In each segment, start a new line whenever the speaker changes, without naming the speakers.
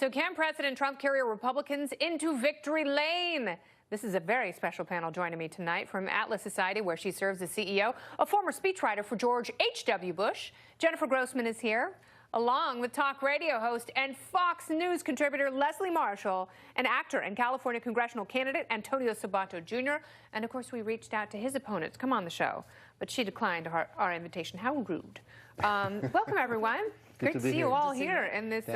So can President Trump carry Republicans into victory lane? This is a very special panel joining me tonight from Atlas Society, where she serves as CEO, a former speechwriter for George H.W. Bush. Jennifer Grossman is here, along with talk radio host and Fox News contributor Leslie Marshall, and actor and California congressional candidate Antonio Sabato Jr. And, of course, we reached out to his opponent to come on the show, but she declined our invitation. How rude. Welcome, everyone. Great to see you all here in this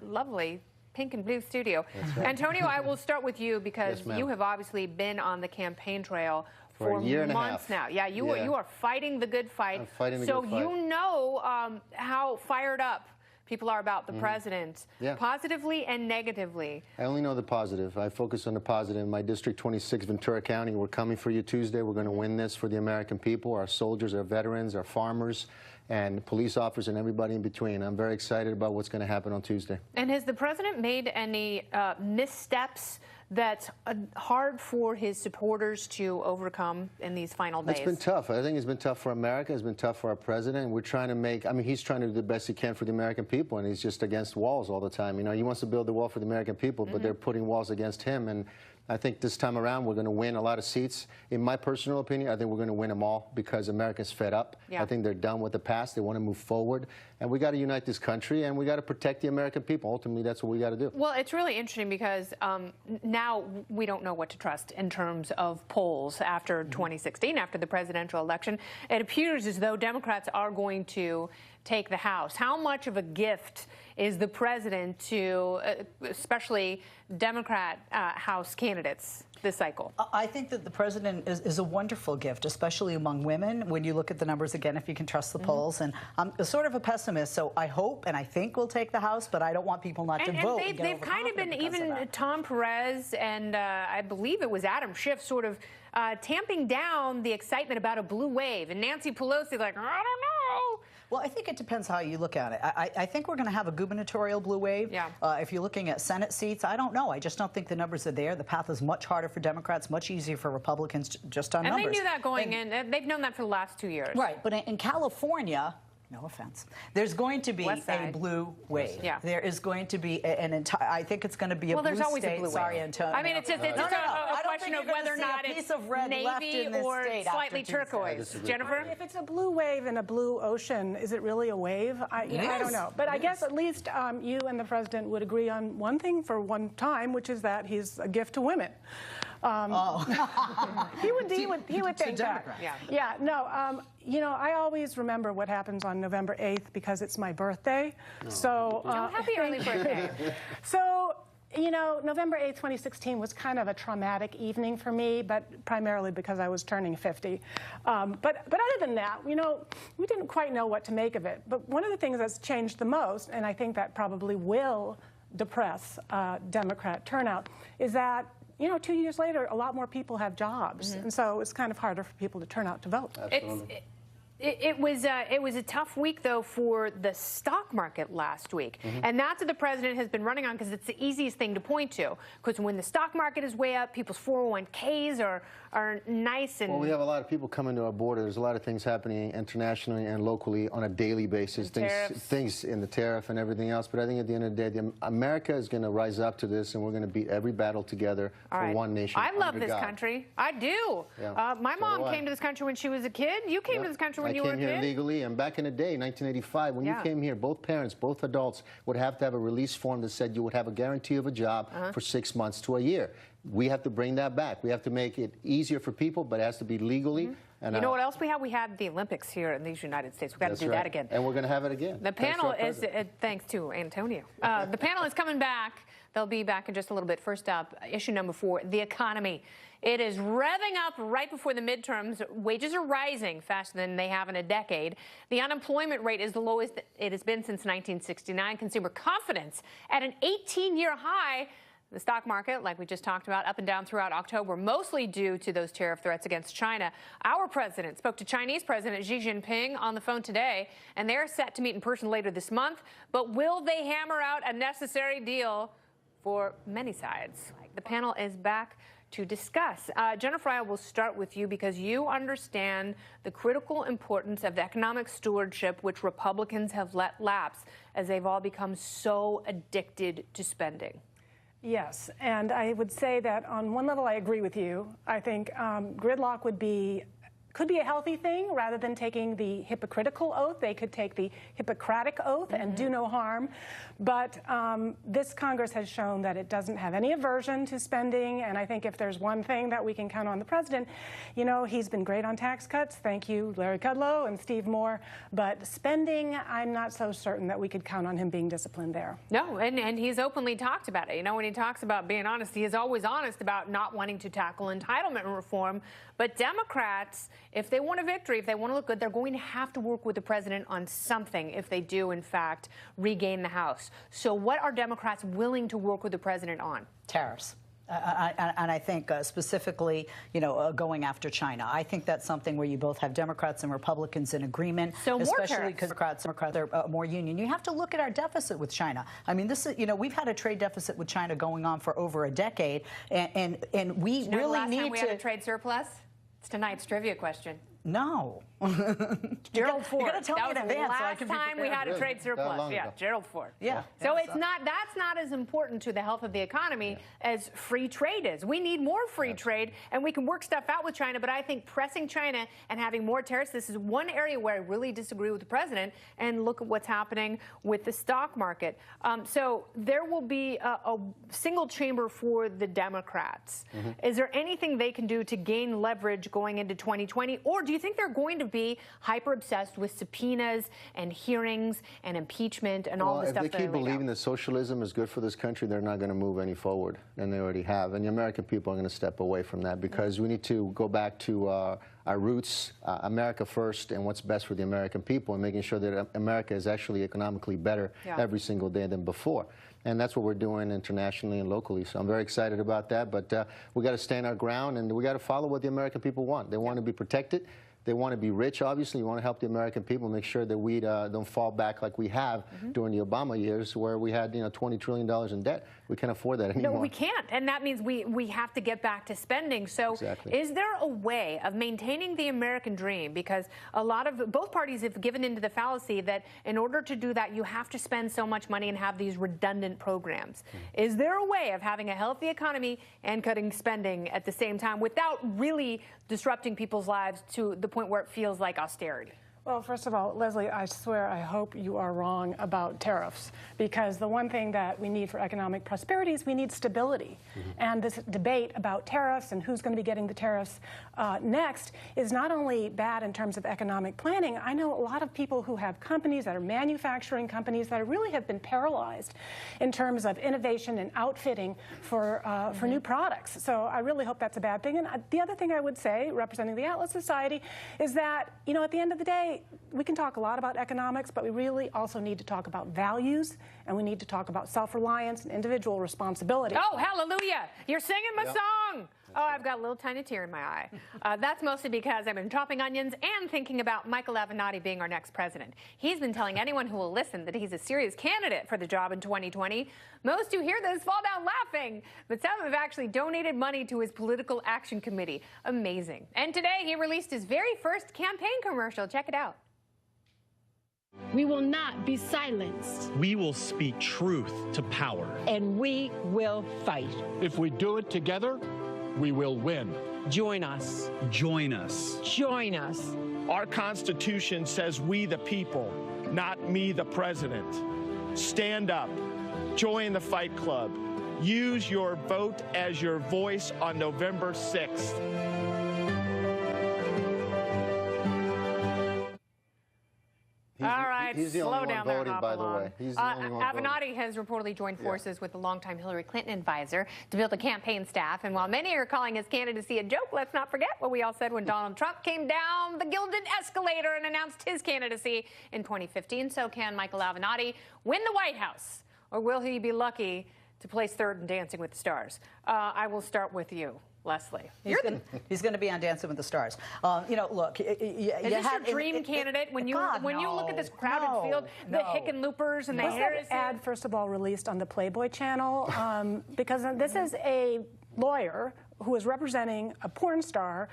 lovely pink and blue studio. Right. Antonio, I will start with you because you have obviously been on the campaign trail for months now. Yeah, you are fighting the good fight.
I'm fighting the good fight.
So you know how fired up people are about the president, positively and negatively.
I only know the positive. I focus on the positive. In my District 26, Ventura County, we're coming for you Tuesday. We're going to win this for the American people, our soldiers, our veterans, our farmers, and police officers, and everybody in between. I'm very excited about what's going to happen on Tuesday.
And has the president made any missteps that's hard for his supporters to overcome in these final days?
It's been tough. I think it's been tough for America. It's been tough for our president. We're trying to make, I mean, he's trying to do the best he can for the American people, and he's just against walls all the time. You know, he wants to build the wall for the American people, but they're putting walls against him. And I think this time around we're going to win a lot of seats. In my personal opinion, I think we're going to win them all because America's fed up. I think they're done with the past. They want to move forward. And we got to unite this country, and we got to protect the American people. Ultimately, that's what we got to do.
Well, it's really interesting because now we don't know what to trust in terms of polls after 2016, after the presidential election. It appears as though Democrats are going to take the House. How much of a gift is the president to especially Democrat House candidates this cycle?
I think that the president is a wonderful gift, especially among women, when you look at the numbers again, if you can trust the polls. And I'm sort of a pessimist, so I hope and I think we'll take the House, but I don't want people not to vote.
And they've kind of been, even Tom Perez and I believe it was Adam Schiff, sort of tamping down the excitement about a blue wave. And Nancy Pelosi like, I don't know.
Well, I think it depends how you look at it. I think we're going to have a gubernatorial blue wave. If you're looking at Senate seats, I don't know. I just don't think the numbers are there. The path is much harder for Democrats, much easier for Republicans just on numbers.
And they knew that going in. They've known that for the last 2 years.
Right. But in California, no offense, there's going to be a blue wave. There is going to be an entire, I think it's going to be a blue
there's always
state.
A blue wave.
Sorry, Antonio.
I mean, it's just, a question of whether or not it's navy or slightly turquoise. Jennifer?
If it's a blue wave in a blue ocean, is it really a wave? I don't know. But I guess at least you and the president would agree on one thing for one time, which is that he's a gift to women. He would think that. You know, I always remember what happens on November 8th because it's my birthday. So
happy early birthday.
So, you know, November 8th, 2016 was kind of a traumatic evening for me, but primarily because I was turning 50. But other than that, you know, we didn't quite know what to make of it. But one of the things that's changed the most, and I think that probably will depress Democrat turnout, is that, you know, 2 years later, a lot more people have jobs. And so it's kind of harder for people to turn out to vote.
Absolutely.
It was a tough week, though, for the stock market last week. And that's what the president has been running on because it's the easiest thing to point to. Because when the stock market is way up, people's 401ks are nice. And
well, we have a lot of people coming to our border. There's a lot of things happening internationally and locally on a daily basis. Things in the tariff and everything else. But I think at the end of the day, America is going to rise up to this, and we're going to beat every battle together for one nation.
I love this country. I do. My mom came to this country when she was a kid. You came to this country when you were a kid.
I came here legally, and back in the day, 1985, when you came here, both parents, both adults would have to have a release form that said you would have a guarantee of a job for 6 months to a year. We have to bring that back. We have to make it easier for people, but it has to be legally. And
you know what else we have? We had the Olympics here in these United States. We've got to do that again.
And we're going to have it again.
The panel is, thanks to Antonio. The panel is coming back. They'll be back in just a little bit. First up, issue number 4, the economy. It is revving up right before the midterms. Wages are rising faster than they have in a decade. The unemployment rate is the lowest it has been since 1969. Consumer confidence at an 18-year high. The stock market, like we just talked about, up and down throughout October, mostly due to those tariff threats against China. Our president spoke to Chinese President Xi Jinping on the phone today, and they're set to meet in person later this month. But will they hammer out a necessary deal for many sides? The panel is back to discuss. Jennifer, I will start with you because you understand the critical importance of economic stewardship, which Republicans have let lapse as they've all become so addicted to spending.
Yes, and I would say that on one level I agree with you. I think gridlock could be a healthy thing rather than taking the hypocritical oath. They could take the Hippocratic oath and do no harm. But this Congress has shown that it doesn't have any aversion to spending. And I think if there's one thing that we can count on the president, you know, he's been great on tax cuts. Thank you, Larry Kudlow and Steve Moore. But spending, I'm not so certain that we could count on him being disciplined there.
No, and he's openly talked about it. You know, when he talks about being honest, he is always honest about not wanting to tackle entitlement reform. But Democrats, if they want a victory, if they want to look good, they're going to have to work with the president on something if they do, in fact, regain the House. So what are Democrats willing to work with the president on?
Tariffs. And I think specifically, you know, going after China. I think that's something where you both have Democrats and Republicans in agreement. So especially because Democrats are more union. You have to look at our deficit with China. I mean, this is, you know, we've had a trade deficit with China going on for over a decade, and we really need to.
Last time we had a trade surplus? It's tonight's trivia question.
No.
Gerald Ford.
You got to tell me in advance.
Last time we had a trade surplus. Yeah, Gerald Ford.
Yeah.
So it's not. That's not as important to the health of the economy as free trade is. We need more free trade, and we can work stuff out with China. But I think pressing China and having more tariffs. This is one area where I really disagree with the president. And look at what's happening with the stock market. So there will be a single chamber for the Democrats. Is there anything they can do to gain leverage going into 2020, or do you think they're going to be hyper obsessed with subpoenas and hearings and impeachment and all the stuff?
If they keep believing that socialism is good for this country, they're not going to move any forward, and they already have. And the American people are going to step away from that because we need to go back to our roots, America first, and what's best for the American people, and making sure that America is actually economically better every single day than before. And that's what we're doing internationally and locally. So I'm very excited about that. But we got to stand our ground, and we got to follow what the American people want. They want to be protected. They want to be rich, obviously. You want to help the American people, make sure that we don't fall back like we have during the Obama years, where we had, you know, $20 trillion in debt. We can't afford that anymore.
No, we can't. And that means we have to get back to spending. So is there a way of maintaining the American dream? Because both parties have given into the fallacy that in order to do that, you have to spend so much money and have these redundant programs. Is there a way of having a healthy economy and cutting spending at the same time without really disrupting people's lives to the point where it feels like austerity?
Well, first of all, Leslie, I swear I hope you are wrong about tariffs, because the one thing that we need for economic prosperity is we need stability. And this debate about tariffs and who's going to be getting the tariffs next is not only bad in terms of economic planning. I know a lot of people who have companies that are manufacturing companies that really have been paralyzed in terms of innovation and outfitting for new products. So I really hope that's a bad thing. And the other thing I would say, representing the Atlas Society, is that, you know, at the end of the day, we can talk a lot about economics, but we really also need to talk about values, and we need to talk about self-reliance and individual responsibility.
Oh, hallelujah. You're singing my song. Oh, I've got a little tiny tear in my eye. That's mostly because I've been chopping onions and thinking about Michael Avenatti being our next president. He's been telling anyone who will listen that he's a serious candidate for the job in 2020. Most who hear this fall down laughing, but some have actually donated money to his political action committee. Amazing. And today he released his very first campaign commercial. Check it out.
We will not be silenced.
We will speak truth to power.
And we will fight.
If we do it together, we will win.
Join us.
Join us.
Join us.
Our Constitution says we the people, not me the president. Stand up. Join the Fight Club. Use your vote as your voice on November 6th.
All right,
he's the
slow
only
down
one
there,
voting, by the way. He's the only one
Avenatti has reportedly joined forces with the longtime Hillary Clinton advisor to build a campaign staff. And while many are calling his candidacy a joke, let's not forget what we all said when Donald Trump came down the gilded escalator and announced his candidacy in 2015. So can Michael Avenatti win the White House, or will he be lucky to place third in Dancing with the Stars? I will start with you, Leslie.
He's going to be on Dancing with the Stars. You know, look.
Is this your dream candidate when you look at this crowded field, the Hickenloopers and the Harris?
Was that ad, first of all, released on the Playboy channel? Because this is a lawyer who was representing a porn star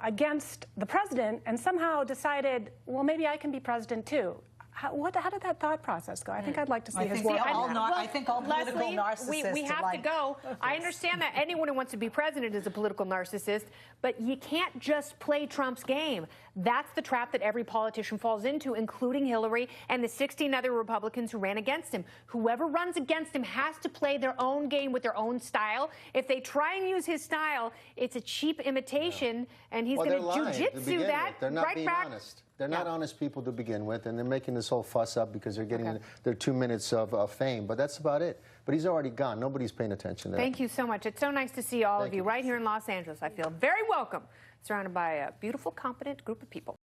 against the president and somehow decided, well, maybe I can be president too. How did that thought process go? I think I'd like to see his work.
I think all political
Leslie,
narcissists
we have to go. I understand that anyone who wants to be president is a political narcissist, but you can't just play Trump's game. That's the trap that every politician falls into, including Hillary and the 16 other Republicans who ran against him. Whoever runs against him has to play their own game with their own style. If they try and use his style, it's a cheap imitation, and he's going to jujitsu that
They're not
right
being
back.
honest. They're not honest people to begin with, and they're making this whole fuss up because they're getting their 2 minutes of fame. But that's about it. But he's already gone. Nobody's paying attention to that.
Thank you so much. It's so nice to see all of you right here in Los Angeles. I feel very welcome, surrounded by a beautiful, competent group of people.